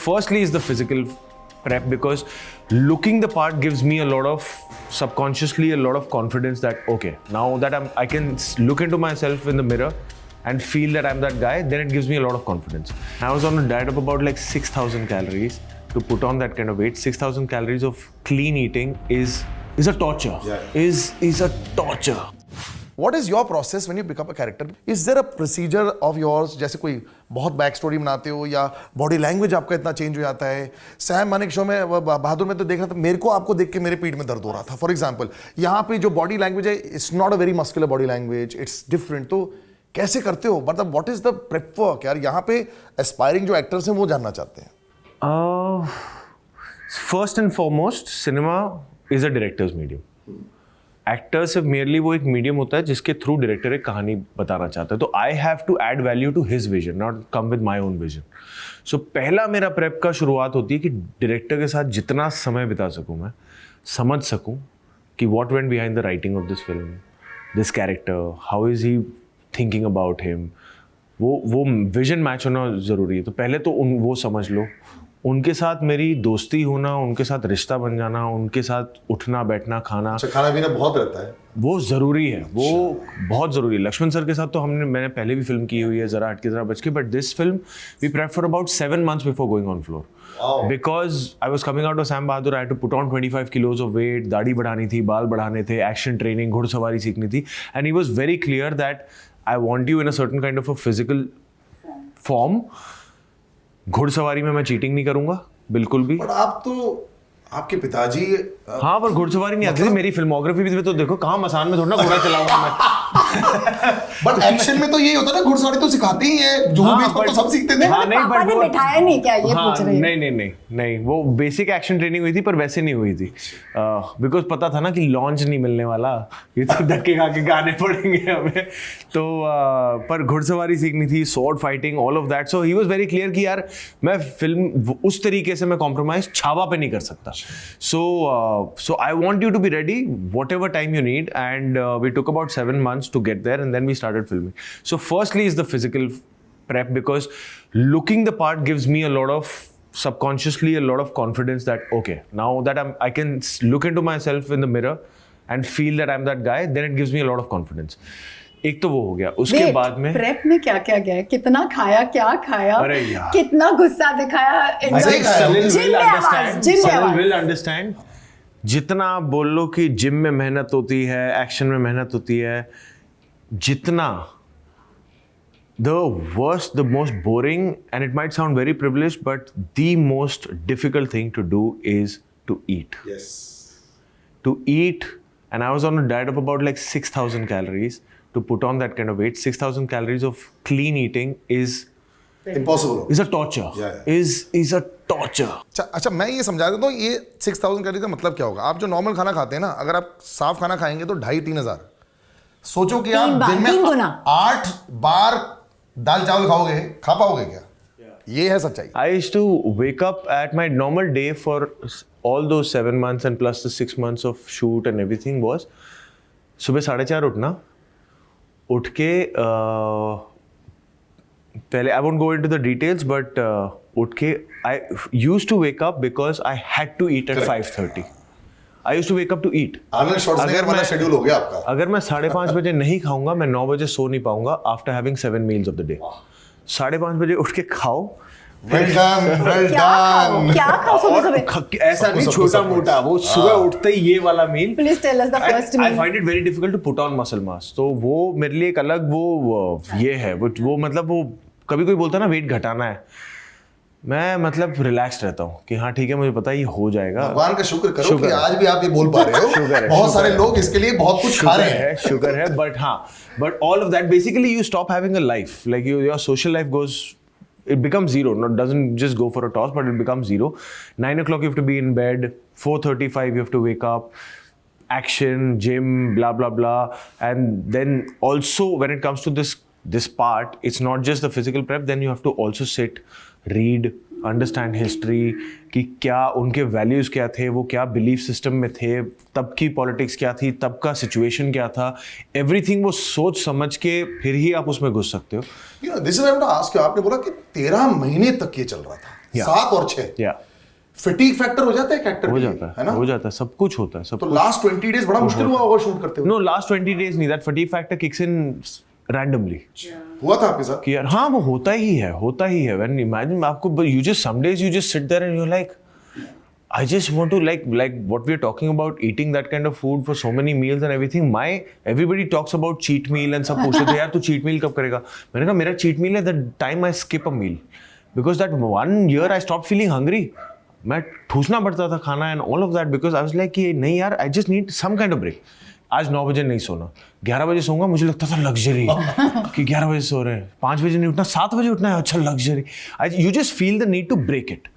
firstly is the physical prep, because looking the part gives me a lot of subconsciously a lot of confidence that okay, now that I can look into myself in the mirror and feel that I'm that guy, then it gives me a lot of confidence. I was on a diet of about like 6,000 calories to put on that kind of weight. 6,000 calories of clean eating is a torture. Yeah. Is a torture. What is your process when you pick up a character? Is there a procedure of yours? जैसे कोई बहुत back story बनाते हो या body language आपका इतना change हो जाता है? सैम मानिक शो में बहादुर में तो देख रहा था, मेरे को आपको देख के मेरे पीठ में दर्द हो रहा था फॉर एग्जाम्पल. यहाँ पे जो बॉडी लैंग्वेज है, it's not a very muscular body language, it's different. तो कैसे करते हो? मतलब what is the prep work यार? यहाँ पे एस्पायरिंग जो एक्टर्स हैं वो जानना चाहते हैं. First and foremost, cinema is a director's medium. Actor सिर्फ मेरली वो एक मीडियम होता है जिसके थ्रू डायरेक्टर एक कहानी बताना चाहता है. तो I have to add value to his vision, not come with my own vision. So पहला मेरा प्रेप का शुरुआत होती है कि डायरेक्टर के साथ जितना समय बिता सकूं, मैं समझ सकूं कि what went behind the writing of this film, this character, how is he thinking about him. वो विजन मैच होना ज़रूरी है. तो पहले तो वो समझ लो, उनके साथ मेरी दोस्ती होना, उनके साथ रिश्ता बन जाना, उनके साथ उठना बैठना खाना. अच्छा, खाना पीना बहुत रहता है, वो ज़रूरी है, वो बहुत ज़रूरी है. लक्ष्मण सर के साथ तो मैंने पहले भी फिल्म की हुई है, ज़रा हटके ज़रा बच के, but this film we prep for about 7 months before going on floor. Because I was coming out of Sam Bahadur, I had to put on 25 kilos of weight, दाढ़ी बढ़ानी थी, बाल बढ़ाने थे, एक्शन ट्रेनिंग, घुड़सवारी सीखनी थी. And he was very clear that I want you in a certain kind of a physical form. घुड़सवारी में मैं चीटिंग नहीं करूंगा बिल्कुल भी. बट आप तो आपके पिताजी हाँ, पर घुड़सवारी नहीं आती थी. मेरी फिल्मोग्राफी भी तो देखो, कहाँ मसान में थोड़ा घोड़ा चलाऊंगा मैं. बट एक्शन में तो यही होता है ना, घुड़सवारी तो सिखाते ही है, जो भी तो सब सीखते थे. हाँ, नहीं, पापा ने बिठाया नहीं क्या, ये पूछ रही है? नहीं, वो बेसिक एक्शन ट्रेनिंग हुई थी, पर वैसे नहीं हुई थी. बिकॉज पता था ना कि लॉन्च नहीं मिलने वाला, ये तो धक्के खा के गाने पड़ेंगे हमें. तो पर घुड़सवारी सीखनी थी, sword fighting, all of that. So he was very clear कि यार मैं फिल्म उस तरीके से मैं कॉम्प्रोमाइज छावा पे नहीं कर सकता. So I want you to be ready whatever time you need, and we took about 7 months to get there, and then we started filming. So firstly is the physical prep, because looking the part gives me a lot of subconsciously a lot of confidence that okay, now that I can look into myself in the mirror and feel that I'm that guy, then it gives me a lot of confidence. एक तो वो हो गया. उसके बाद में prep में क्या क्या गया है? कितना खाया, क्या खाया, अरे यार, कितना गुस्सा दिखाया. Salil will understand. जितना आप बोल लो कि जिम में मेहनत होती है, एक्शन में मेहनत होती है, जितना the worst, the most boring, and it might sound very privileged, but the most difficult thing to do is to eat. Yes. To eat, and I was on a diet of about like 6,000 calories. To put on that kind of weight, 6,000 calories of clean eating is impossible. Is a torture. Yeah. Is a torture. अच्छा, मैं ये समझा देता हूँ, ये 6,000 calorie का मतलब क्या होगा. आप जो नॉर्मल खाना खाते हैं ना, अगर आप साफ खाना खाएंगे तो 2,500-3,000 हजार. सोचो कि आप दिन में 8 बार दाल चावल खाओगे, खा पाओगे क्या? ये है सच्चाई. I used to wake up at my normal day for all those 7 months and plus the 6 months of shoot and everything was सुबह 4:30 उठना, उठ के पहले I won't go into the details, but उठ के I used to wake up because I had to eat at 5:30. I used to wake up to eat. Arnold Schwarzenegger वाला schedule हो गया आपका. अगर मैं 5:30 बजे नहीं खाऊंगा, मैं 9 बजे सो नहीं पाऊंगा after having 7 meals of the day. 5:30 बजे उठ के खाओ. Well done. क्या खाओ सुबह? ऐसा नहीं छोटा मोटा, वो सुबह उठते ही ये वाला मील. Please tell us the first meal. I find it very difficult to put on muscle mass. तो वो मेरे लिए एक अलग वो ये है, वो मतलब वो कभी कोई बोलता है ना वेट घटाना है, मैं मतलब रिलैक्स रहता हूँ कि हाँ ठीक है, मुझे पता है ये हो जाएगा. भगवान का शुक्र करो कि आज भी आप ये बोल पा रहे हो. बहुत सारे लोग इसके लिए बहुत कुछ खा रहे हैं. शुक्र है. बट हाँ, but all of that basically you stop having a life, like your social life goes, it becomes zero. No, doesn't just go for a toss, but it becomes zero. 9 o'clock you have to be in bed. 4:35 you have to wake up. Action, gym, blah blah blah. And then also when it comes to this part, it's not just the physical prep. Then you have to also sit, read, understand history, कि क्या उनके values क्या थे, वो क्या belief system में थे, तब की politics क्या थी, तब का situation क्या था, everything वो सोच समझ के फिर ही आप उसमें घुस सकते हो. This is what I want to ask you. आपने बोला कि 13 महीने तक ये चल रहा था. Yeah. 7 और 6 या फिटीग फैक्टर हो जाता है एक एक्टर हो के लिए, जाता है ना? हो जाता है, सब कुछ होता है, सब तो लास्ट 20 डेज बड़ा मुश्किल हुआ होगा शूट करते हुए। नो लास्ट 20 days नहीं, that fatigue factor kicks in randomly हुआ था आपके साथ? कि यार हाँ वो होता ही है व्हेन इमेजिन आपको you just some days you just sit there and you like I just want to like what we are talking about, eating that kind of food for so many meals and everything. Everybody talks about cheat meal and सब पूछते थे यार तू cheat meal कब करेगा? मैंने कहा मेरा cheat meal है the time I skip a meal, because that 1 year I stopped feeling hungry. मैं ठूसना पड़ता था खाना and all of that because I was like कि नहीं यार I just need some kind of break. आज 9 बजे नहीं सोना, 11 बजे सोऊंगा, मुझे लगता था लग्जरी कि 11 बजे सो रहे हैं, 5 बजे नहीं उठना, 7 बजे उठना है, अच्छा luxury. You just feel the need to break it.